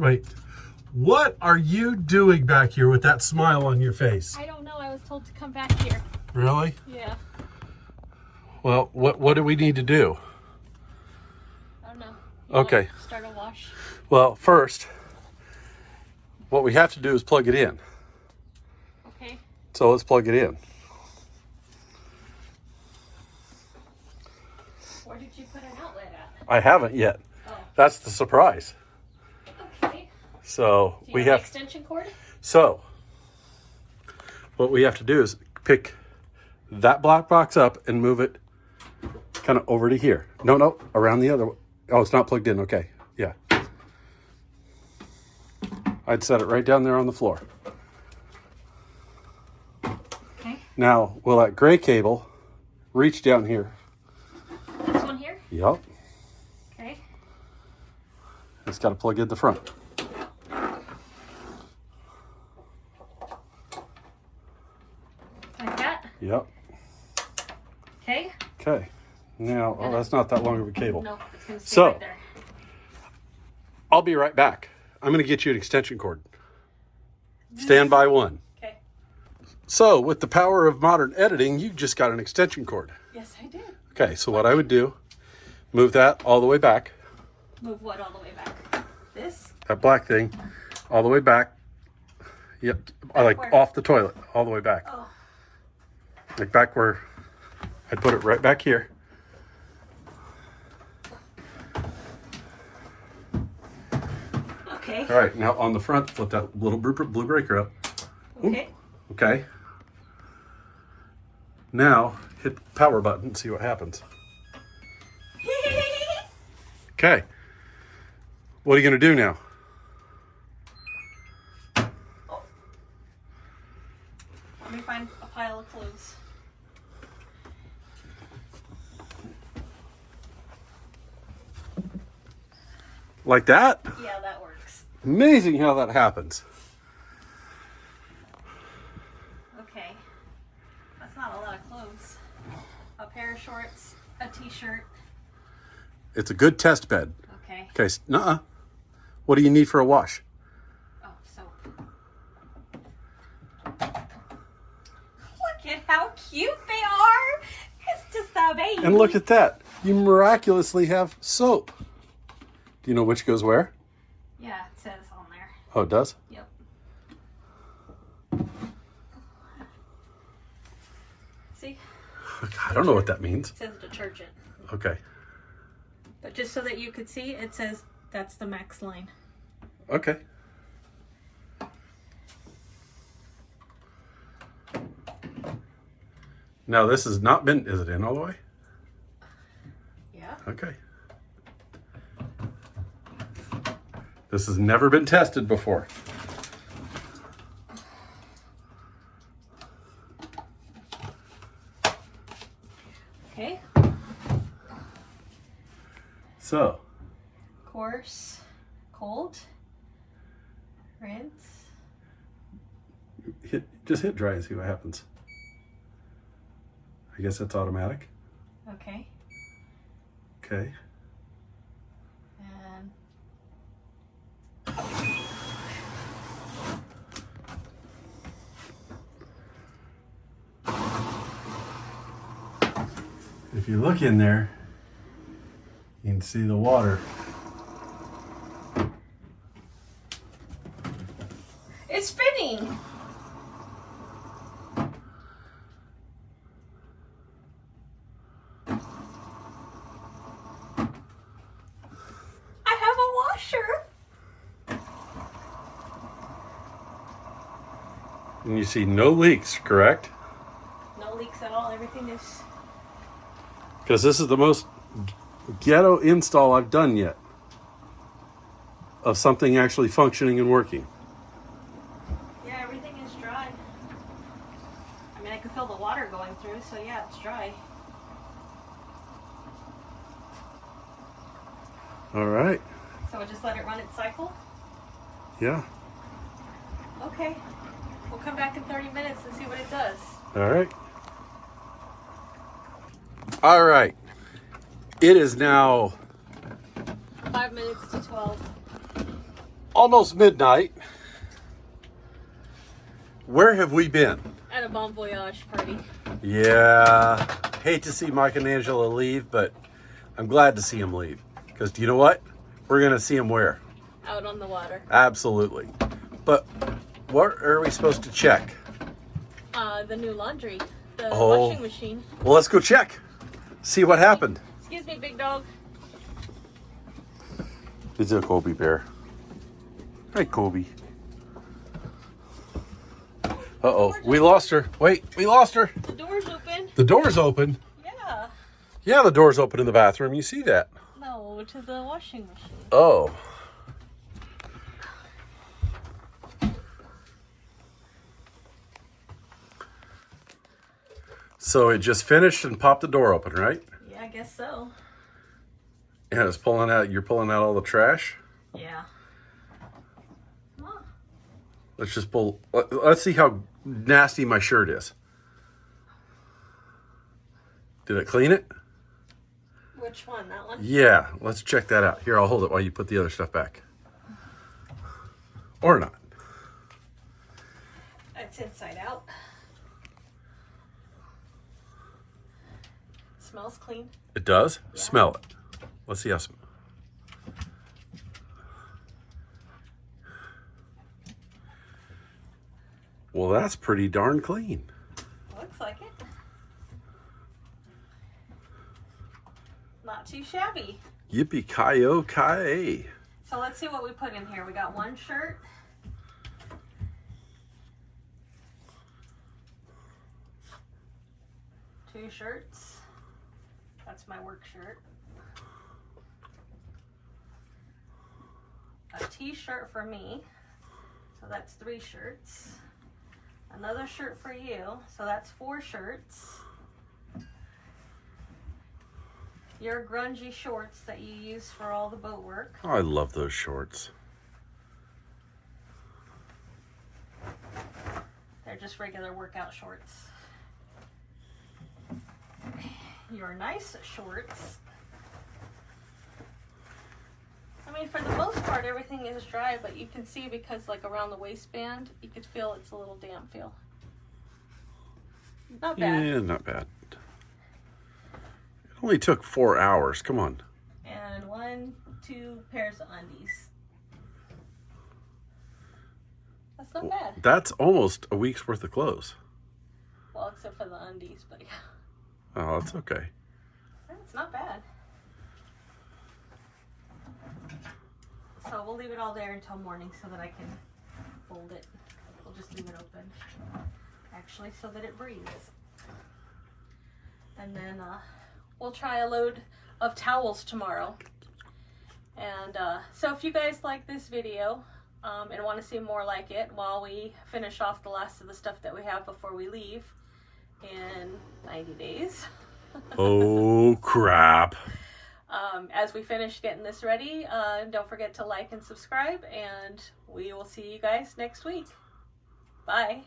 Wait. What are you doing back here with that smile on your face? I don't know. I was told to come back here. Really? Yeah. Well, what do we need to do? I don't know. Okay. Start a wash. Well, first, what we have to do is plug it in. Okay. So let's plug it in. Where did you put an outlet at? I haven't yet. Oh. That's the surprise. Okay. So Do you we have an have extension cord? So what we have to do is pick that black box up and move it kind of over to here. No, around the other. Oh, it's not plugged in. Okay. Yeah. I'd set it right down there on the floor. Okay. Now, will that gray cable reach down here? This one here? Yep. Okay. It's got to plug in the front. Like that? Yep. Okay. Okay. Now, oh, that's not that long of a cable. No, it's going to stay right there. I'll be right back. I'm going to get you an extension cord. Stand by one. Okay. So, with the power of modern editing, you just got an extension cord. Yes, I did. Okay, so what I would do, move that all the way back. Move what all the way back? This? That black thing, all the way back. Yep, I like where? off the toilet, all the way back. Oh. Like back where I'd put it right back here. Okay. All right, now on the front, flip that little blue breaker up. Okay. Okay. Now, hit the power button and see what happens. Okay. What are you going to do now? Oh. Let me find a pile of clothes. Like that? Yeah, that works. Amazing how that happens. Okay. That's not a lot of clothes. A pair of shorts, a t-shirt. It's a good test bed. Okay. Okay, what do you need for a wash? Oh, soap. Look at how cute they are. It's just a baby. And look at that. You miraculously have soap. Do you know which goes where? Yeah, it says on there. Oh, it does? Yep. See? I don't know what that means. It says detergent. Okay. But just so that you could see, it says that's the max line. Okay. Now this has not been, is it in all the way? Yeah. Okay. This has never been tested before. Okay. So, Coarse, cold, rinse. just hit dry and see what happens. I guess that's automatic. Okay. Okay. And If you look in there, you can see the water. it's spinning. I have a washer. And you see no leaks, correct? No leaks at all. Everything is. Because this is the most ghetto install I've done yet of something actually functioning and working. Yeah, everything is dry. I mean, I can feel the water going through, so yeah, it's dry. All right. So we'll just let it run its cycle? Yeah. Okay. We'll come back in 30 minutes and see what it does. All right. All right. It is now 5 minutes to 12. almost midnight. Where have we been? At a bon voyage party. Yeah, hate to see Mike and Angela leave, but I'm glad to see them leave. Because do you know what? We're going to see them where? Out on the water. Absolutely. But what are we supposed to check? The new laundry. The Oh. washing machine. Well, let's go check. See what happened. Excuse me, big dog. It's a Kobe bear. Hi, Kobe. Uh-oh, we lost her. Wait, we lost her. The door's open. The door's open. Yeah. Yeah, the door's open in the bathroom. You see that? No, to the washing machine. Oh. So it just finished and popped the door open, right? Yeah, I guess so. And it's pulling out, you're pulling out all the trash? Yeah. Come on. Let's just pull, let's see how nasty my shirt is. Did it clean it? Which one? That one? Yeah, let's check that out. Here, I'll hold it while you put the other stuff back. Or not. It's inside out. It smells clean. It does? Yeah. Smell it. Let's see how Well, that's pretty darn clean. Looks like it. Not too shabby. Yippee-ki-yo-ki-yay. So let's see what we put in here. We got one shirt. Two shirts. That's my work shirt. A t-shirt for me. So that's 3 shirts. Another shirt for you. So that's 4 shirts. Your grungy shorts that you use for all the boat work. Oh, I love those shorts. They're just regular workout shorts. Your nice shorts. I mean, for the most part, everything is dry, but you can see because, like, around the waistband, you could feel it's a little damp feel. Not bad. Yeah, not bad. It only took 4 hours. Come on. And 1, 2 pairs of undies. That's not bad. That's almost a week's worth of clothes. Well, except for the undies, but yeah. Oh, that's okay. It's not bad. So we'll leave it all there until morning so that I can fold it. We'll just leave it open, actually, so that it breathes. And then we'll try a load of towels tomorrow. And so if you guys like this video and want to see more like it while we finish off the last of the stuff that we have before we leave in 90 days. Oh, crap. As we finish getting this ready, don't forget to like and subscribe, and we will see you guys next week. Bye.